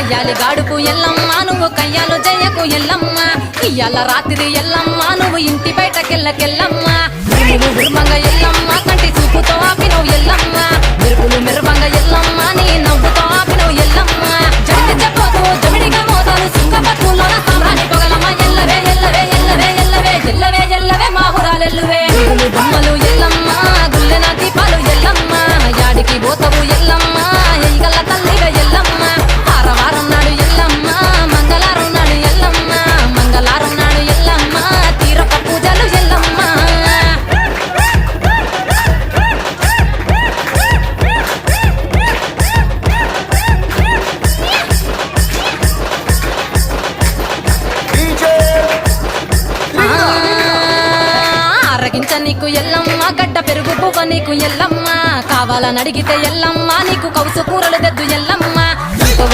కయ్యాలి గాడుకు ఎల్లమ్మ నువ్వు కయ్యాలు జయకు ఎల్లమ్మ ఇయ్యాల రాత్రి ఎల్లమ్మ నువ్వు ఇంటి బయటకెళ్ళకెళ్ళమ్మ నువ్వు ఉర్మంగ ఎల్లమ్మ కంటి చూపుతో ఆపినవు ఎల్లమ్మ మెరుపులు మెరువంగ ఎల్లమ్మ నీ నవ్వుతో ఆపినవు ఎల్లమ్మ జమిడి చెప్పకు జమిడిగా మోతాను సుఖపట్టులో సామ్రాణి పొగలమ్మ ఎల్లవే ఎల్లవే ఎల్లవే ఎల్లవే ఎల్లవే ఎల్లవే మాహురాలెల్లువే బొమ్మలు ఎల్లమ్మ గుల్లెన దీపాలు ఎల్లమ్మ యాడికి పోతవు ఎల్లమ్మ ఎయిగల్ల తల్లిగా ఎల్లమ్మ వారం నాడు ఎల్లమ్మ మంగళారం నాడు ఎల్లమ్మ మంగళారం నాడు ఎల్లమ్మ తీరప పూజలు ఎల్లమ్మ అరగించ నీకు ఎల్లమ్మ గడ్డ పెరుగు పువ్వ నీకు ఎల్లమ్మ కావాలని అడిగితే ఎల్లమ్మ నీకు కౌసు కూరలు తెద్దు ఎల్లమ్మ